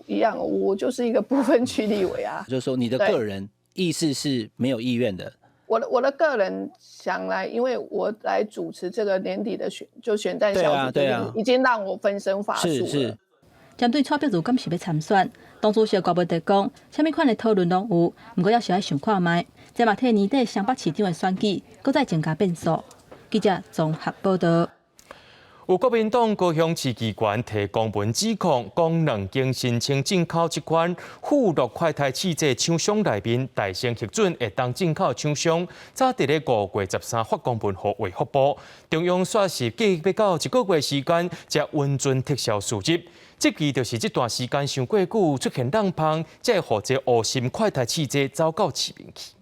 一样，我就是一个不分区立委啊。就是说你的个人意思是没有意愿的。我的个人想来，因为我来主持这个年底的选战小组，已经让我分身乏术了。是。针对蔡壁如敢是要参选，当初小高媒体讲，什么款的讨论拢有，不过要是爱想看卖，这嘛替年底双北市长的选举，搁再增加变数。记者综合报道。有国民党高雄市议员提公文指控，讲两间申请进口一款富乐快台汽车厂商内面大型核准会当进口厂商，早伫咧5月13发公文给卫福部，中央说是计要到1个月时间才稳准撤销输入。这期就是这段时间伤过久，出现浪芳，才会这恶心快台汽车走到市面去。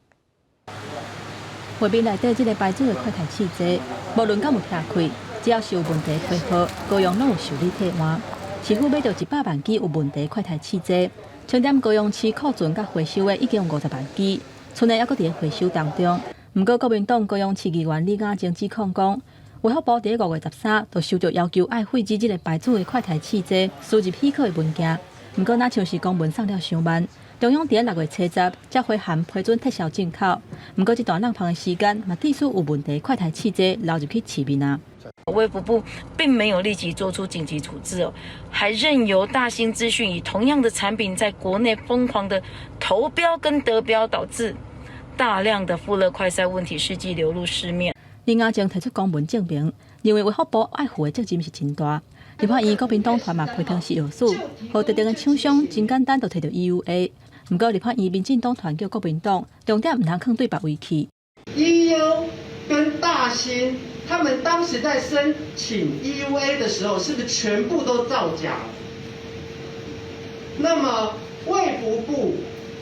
画面内底这个牌子的快台汽车，无论敢有拆开，只要是有问题批号，高雄拢有受理替换。市府买到100万支有问题快台汽车，清点高雄市库存甲回收的已经有50万支，剩的还搁伫回收当中。不过国民党高雄市议员李雅晶指控讲，卫福部伫5月13就收到要求爱废止这个牌子的快台汽车输入许可的文件，不过若像是公文送了伤慢，中央伫6月70才回函批准撤销进口。不过这段浪芳的时间，嘛地数有问题快台汽车流入去市面啊。卫福部并没有立即做出紧急处置哦，还任由大兴资讯以同样的产品在国内疯狂的投标跟得标，导致大量的富乐快筛问题事迹流入市面。李雅晶提出公文证明，认为卫福部爱护的责任是真大。立法院国民党团嘛批评是药事，和特定的厂商真简单就摕到 EUA。不过立法院民进党团叫国民党重点唔通放对别位去。EU 跟大兴他们当时在申请 EUA 的时候，是不是全部都造假？那么卫福部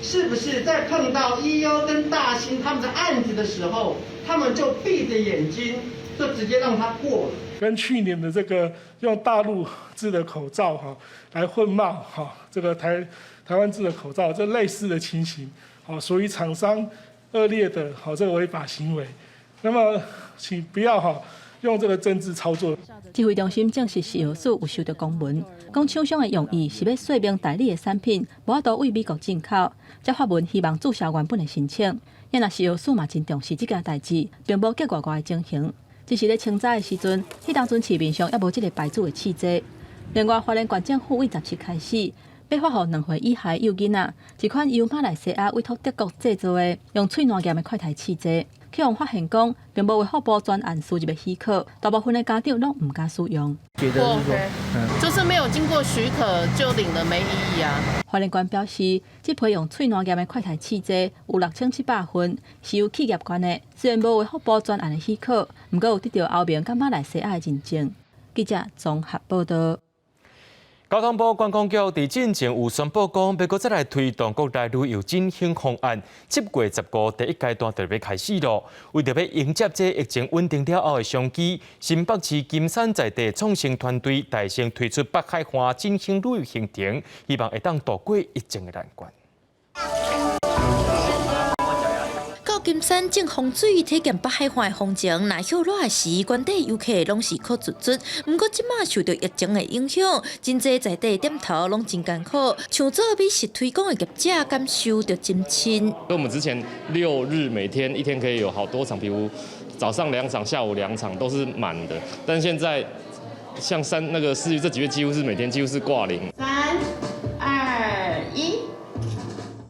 是不是在碰到 EU 跟大兴他们的案子的时候，他们就闭着眼睛就直接让它过了？跟去年的这个用大陆制的口罩来混冒这个台湾制的口罩，这类似的情形属于厂商恶劣的这个违法行为。那么请不要用这个政治操作。指挥中心证实是药事有收到公文，讲厂商的用意是要说明代理的产品无法度为美国进口，才发文希望注销原本的申请。也若是药事嘛真重视这件代志，并无结外的情形。只是咧清早的时阵，迄当阵市面上也无这个牌子的汽车。另外，花莲县政府为17开始，要发予2岁以下幼囡仔一款由马来西亚委托德国制造的用喙烂咸的快台汽车。去用发现讲，并无卫福部专案输入的许可，大部分的家长拢唔敢使用。觉得是说，就是没有经过许可就领了没意义啊。花莲县表示，这批用喙烂咸的快台汽车有6700份，是由企业管的，虽然无卫福部专案的许可，不过有得到欧盟甲马来西亚的认证。记者综合报道。交通部观光局伫进前有宣布讲，要搁再来推动国内旅游振兴方案，7月15第一阶段就要开始咯。为着要迎接这疫情稳定了后的商机，新北市金山在地创新团队大声推出北海岸振兴旅游行程，希望会当度过疫情的难关。金山正风水体验北海岸的风情，那许热时，关地游客拢是靠自尊。不过即马受到疫情的影响，真侪在地店头拢真艰苦，像做美食推广的业者感受到真亲。我们之前6日每天一天可以有好多场，比如早上2场、下午2场都是满的，但现在像4月这几月几乎是每天几乎是挂零。3、2、1。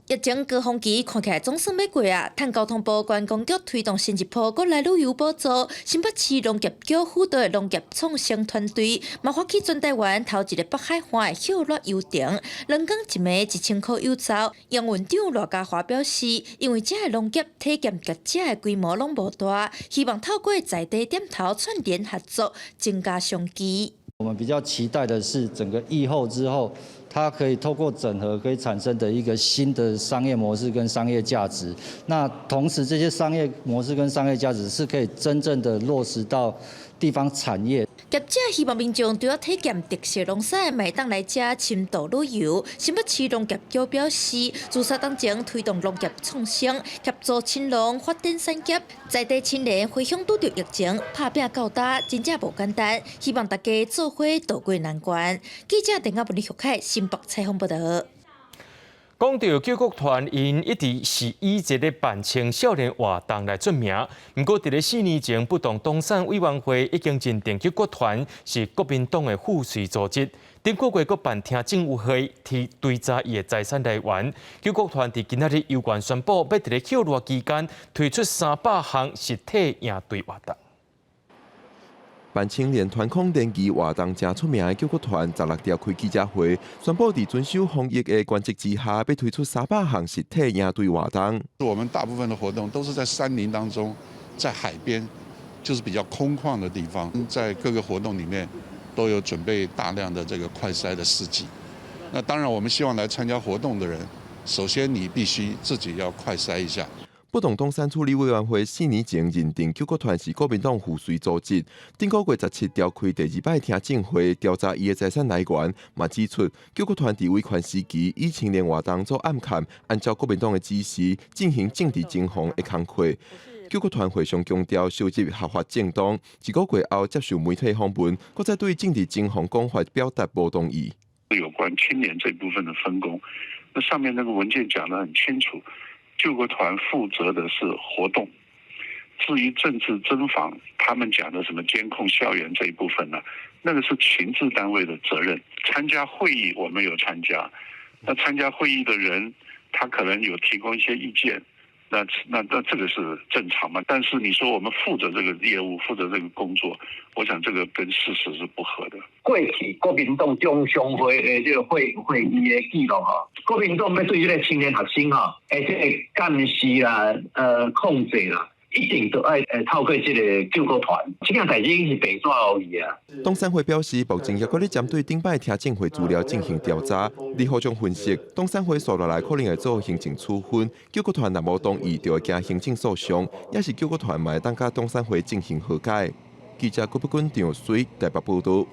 疫情高峰期看起来总算要过啊！趁交通部观光局推动新一波国内旅游补助，新北市农业局辅导的农业创新团队，嘛发起全台湾头一个北海岸的秀乐游程，2天1暝1000块有走。杨院长罗家华表示，因为这个农业体验业者的规模拢无大，希望透过在地店头串联合作，增加商机。我们比较期待的是，整个疫后之后，它可以透过整合，可以产生的一个新的商业模式跟商业价值。那同时，这些商业模式跟商业价值是可以真正的落实到地方产业。业者希望民众除了体验特色农产，买当来遮深度旅游。新北市农业局表示，自3年前推动农业创新，协助青农发展产业，在地青年回乡拄着疫情，拍拼到大，真正无简单。希望大家做伙渡过难关。记者电话文徐凯新北采访报道。讲到救国团，因一直是以一个扮青少年活动来出名。不过，伫咧4年前，不动东山委员会已经认定救国团是国民党的附属组织。顶个月，阁办听证委会去追查伊的财产来源。救国团伫今仔日有关宣布，要伫咧扣留期间推出300项实体应对活动。扮青连团控电机活动正出名的救国团，16条开记者会，宣布伫遵守防疫的原则之下，要推出300项实体应对活动。我们大部分的活动都是在山林当中，在海边，就是比较空旷的地方，在各个活动里面都有准备大量的这个快筛的试剂。那当然，我们希望来参加活动的人，首先你必须自己要快筛一下。不动东山处理委员会4年前认定救国团是国民党附属组织，顶个月17召开第2摆听证会，调查伊的财产来源，嘛指出救国团伫维权时期以青年活动做暗砍，按照国民党的指示进行政治征防的工作。救国团非常强调收集合法政党，一个月后接受媒体访问，搁再对政治征防讲法表达不同意。有关青年这部分的分工，那上面那个文件讲得很清楚。救国团负责的是活动，至于政治侦防，他们讲的什么监控校园这一部分呢，那个是情治单位的责任。参加会议我们有参加，那参加会议的人他可能有提供一些意见，那这个是正常嘛？但是你说我们负责这个业务，负责这个工作，我想这个跟事实是不合的。过去国民党中常会的这个会议的记录哈，国民党要对这个青年学生哈，这个监视啦、控制啦，一定都爱透过这个救国团，这件代志已经是白纸而已啊。东山会表示，目前也搁咧针对顶摆听证会资料进行调查。李校长分析，东山会接落来可能会做行政处分，救国团若无同意，就会行行政诉讼，也是救国团嘛会当甲东山会进行和解。记者郭不军、张水台北报道。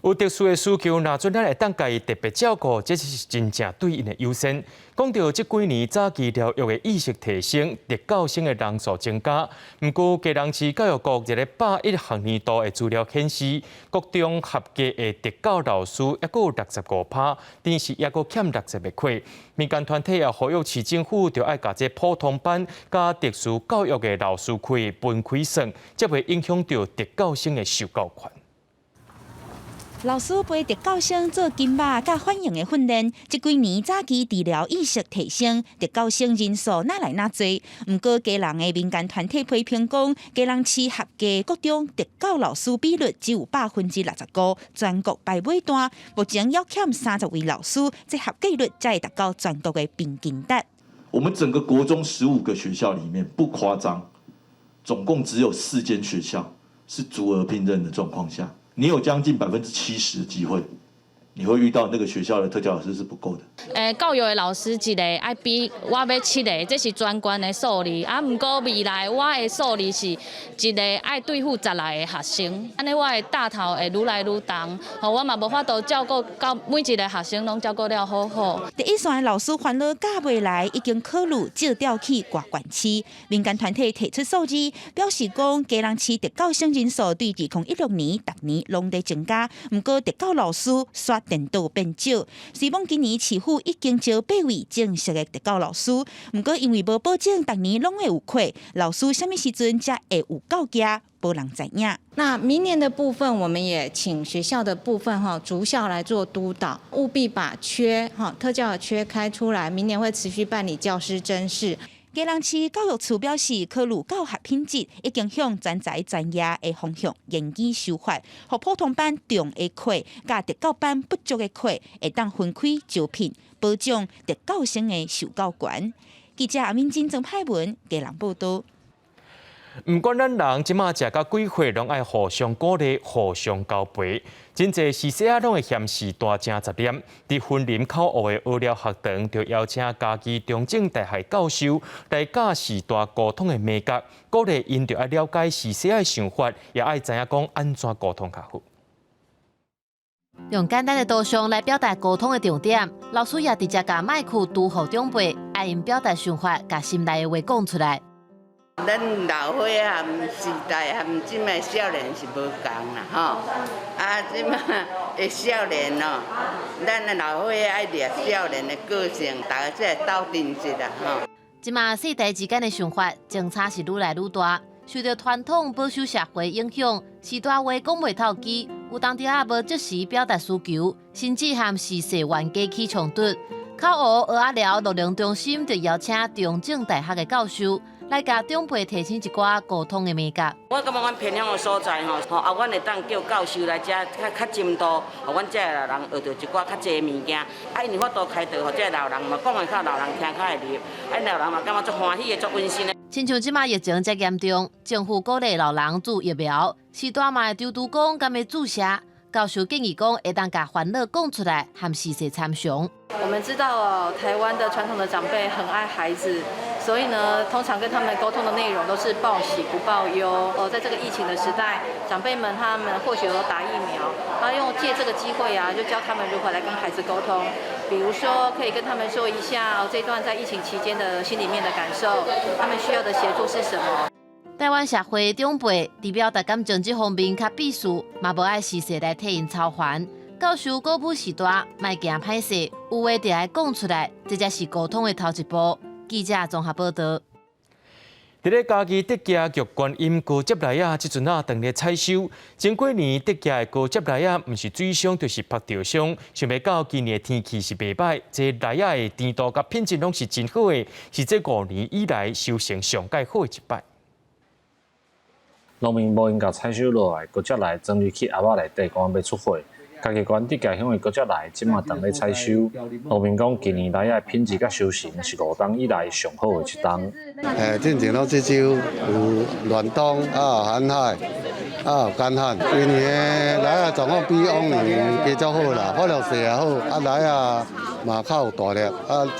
有特殊的需求，那阵咱会当家己特别照顾，这是真正对因的优先。讲到这几年早期疗育的意识提升，特教生的人数增加。不过，基隆市教育局一个81学年度的资料显示，国中合格的特教老师也有65%，但是也有欠60个缺。民间团体也呼吁市政府就要把这普通班加特殊教育的老师缺分开算，才袂影响到特教生的受教权。老师陪特教生做金马甲反应的训练，这几年早期治疗意识提升，特教生人数哪来哪多。不过，基隆的民间团体批评讲，基隆市合格国中特教老师比率只有65%，全国排尾段。目前要欠30位老师，这合格率才会达到全国的平均值。我们整个国中15个学校里面，不夸张，总共只有4间学校是足额聘任的状况下。你有将近70%的机会，你会遇到那个学校的特教老师是不够的。教育的老师一个爱比我要7个，这是全关的数字。不过未来我的数字是一个爱对付10来个学生，安尼我的大头会愈来愈重，我嘛无法度照顾到每一个学生拢照顾了好好。第一线的老师烦恼教未来，已经考虑借调去大县市。民间团体提出数字，表示讲基隆市特教生人数对2016年逐年拢在增加，不过特教老师刷电脑变少。希望今年市府已经招8位正式的特教老师，不过因为无保证逐年拢会有缺，老师什么时阵才会有够价，无人知影。那明年的部分，我们也请学校的部分逐校来做督导，务必把特教的缺开出来。明年会持续办理教师甄试。基隆市教育处表示，考虑教学品质，已经向专才专业的方向研究修法，互普通班重的缺，甲特教班不足的缺，会当分开招聘，保障特教生的受教权。记者阿明金曾派文基隆报道。唔管咱人即马食到几岁，拢爱互相鼓励、互相交陪。真侪是细仔拢会嫌事大正10点，伫婚林口学的学疗学堂，就邀请家己中正大学教授来教事大沟通的美感，鼓励因着爱了解是细仔的想法，也爱知影讲安怎沟通较好。用简单的图像来表达沟通的重点，老师也直接甲麦克拄互长辈，爱因表达想法，甲心内的话讲出来。咱老岁和时代和即卖少年是无共啦，吼。啊，即卖的少年哦，咱的老岁爱掠少年的个性，大家才会斗阵一啦，吼。即卖世代之间的想法争差是愈来愈大，受到传统保守社会影响，时大话讲袂透机，有当时也无即时表达需求，甚至和时势冤家起冲突。考学学疗乐龄中心就邀请中正大学的教授。来甲长辈提醒一寡沟通的美感。我感觉阮偏乡的所在吼，阮会当叫教授来遮较深度，互阮遮的老人学到一寡较济物件。啊，因为法度开导，互遮老人嘛讲的较老人听较会入，啊，老人嘛感觉足欢喜的、足温馨的。亲像即马疫情遮严重，政府鼓励老人注疫苗，时大嘛会丢拄讲敢要注射。教授建议讲，会当甲烦恼讲出来，和时势参详。我们知道哦，台湾的传统的长辈很爱孩子，所以呢，通常跟他们沟通的内容都是报喜不报忧。在这个疫情的时代，长辈们他们或许有打疫苗，那借这个机会啊，就教他们如何来跟孩子沟通。比如说，可以跟他们说一下这段在疫情期间的心里面的感受，他们需要的协助是什么。台湾社会长辈伫表达感情这方面较避暑，嘛无爱时势来替因操烦。教授鼓舞时大，莫惊歹势，有话就爱讲出来，这才是沟通的头一步。记者综合报道。伫咧家己德家玉观音高接来啊，即阵啊当咧采收。前几年德家的高接来啊，毋是水伤就是拍吊伤。想袂到今年的天气是袂歹，这来啊的甜度甲品质拢是真好的，是这5年以来收成上介好的一摆。农民无因甲采收落来，高接来装入去盒仔内底，讲要出货。家己县德家乡的高接来，即马当咧采收。农民讲，今年来啊品质甲收成是5冬以来上好的一冬。进前拢这周有暖冬寒海干旱，今年来啊状况比往年加较好啦，发了势也好，来啊嘛较有大粒，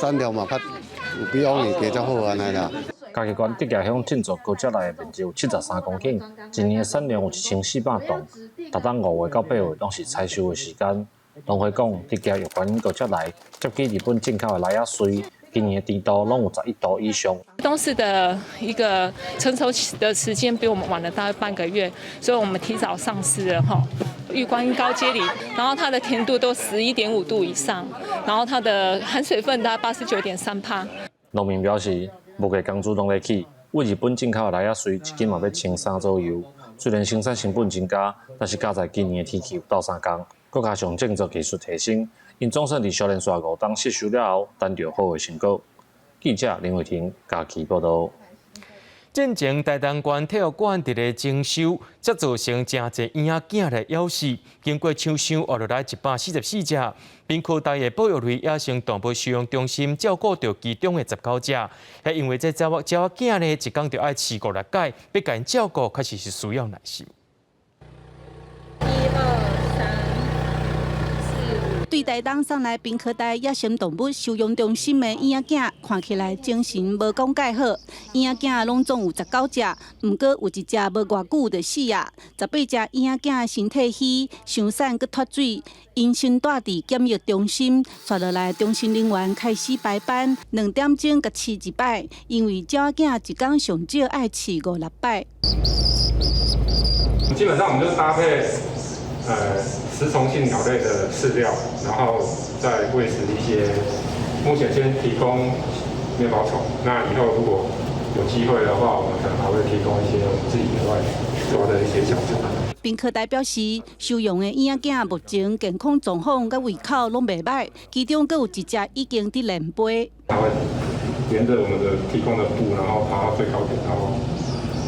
产量嘛较有比往年加较好安尼啦。家己县德家乡种植高接来的面积有73公顷，今年的产量有1400吨。逐冬5月到8月拢是采收的时间。农会讲，德家玉观音高接来接近日本进口的来亚水，今年的甜度拢有11度以上。东市的一个成熟的时间比我们晚了大概半个月，所以我们提早上市了哈。玉观音高阶梨，然后它的甜度都11.5度以上，然后它的含水分大概89.3%。农民表示，目前工资拢在起，为日本进口的来亚水一斤嘛要1300左右。虽然生产成本增加，但是加在今年的天气有斗相共，搁加上种植技术提升，因总算伫少年stra5冬吸收了后，单着好的成果。记者林伟霆家己报道。进前台东县体育馆伫咧征收，则造成真侪婴仔囝来枵死。经过抢伤，活落来144只。滨科大的保育类野生动物收容中心照顾着其中的19只，也因为这鸟仔囝呢，一工就爱饲5、6摆，要甲因照顾，确实是需要耐心。对台东送来滨科大野生动物收容中心的婴仔囝，看起来精神无讲介好。婴仔囝拢总有19只，不过有一只无偌久就死啊。18只婴仔囝身体虚、伤瘦佮脱水，因先住伫检疫中心，刷落来中心人员开始排班，2点钟甲饲一摆，因为鸟仔囝一工上少爱饲5、6摆。基本上我们就搭配食虫性鸟类的饲料，然后再喂食一些，目前先提供面包虫。那以后如果有机会的话，我们可能还会提供一些我们自己额外抓的一些小虫。滨科大表示，收容的婴仔囝目前健康状况甲胃口拢袂歹，其中阁有一只已经伫练飞。它会沿着我们的提供的布，然后爬到最高点，然后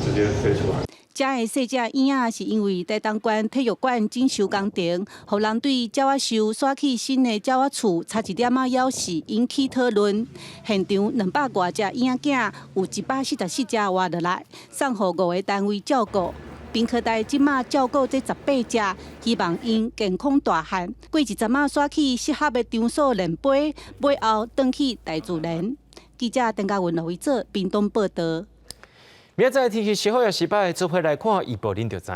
直接飞出来。遮的细只婴仔是因为台东县体育馆整修工程，互人对鸟仔秀刷起新的鸟仔厝差一点仔枵死，引起讨论。现场200多只婴仔囝，有144只活落来，送互5个单位照顾。屏科大即马照顾这18只，希望因健康大汉，过一阵仔刷起适合的场所练飞，尾后转去大自然。记者邓家文、罗维做屏东报道。明仔载天气是好也是歹，做伙来看预报，恁就知。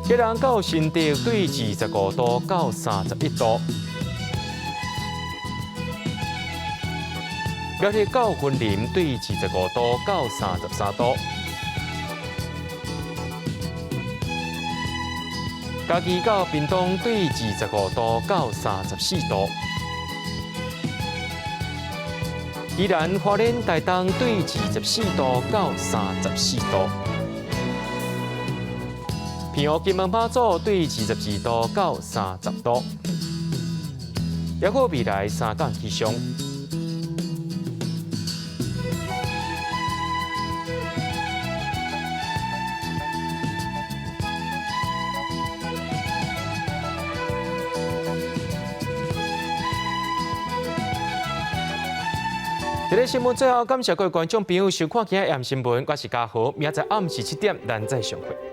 吉人到新竹对25度到31度，标题到云林对25度到33度，嘉义到屏东对25度到34度。宜兰花莲台东对24度到34度，平湖金门马祖对22度到30度，还有未来3天气象。这个新闻最后，感谢各位观众朋友收看今日AM新闻，我是嘉豪，明仔载暗时7点咱再相会。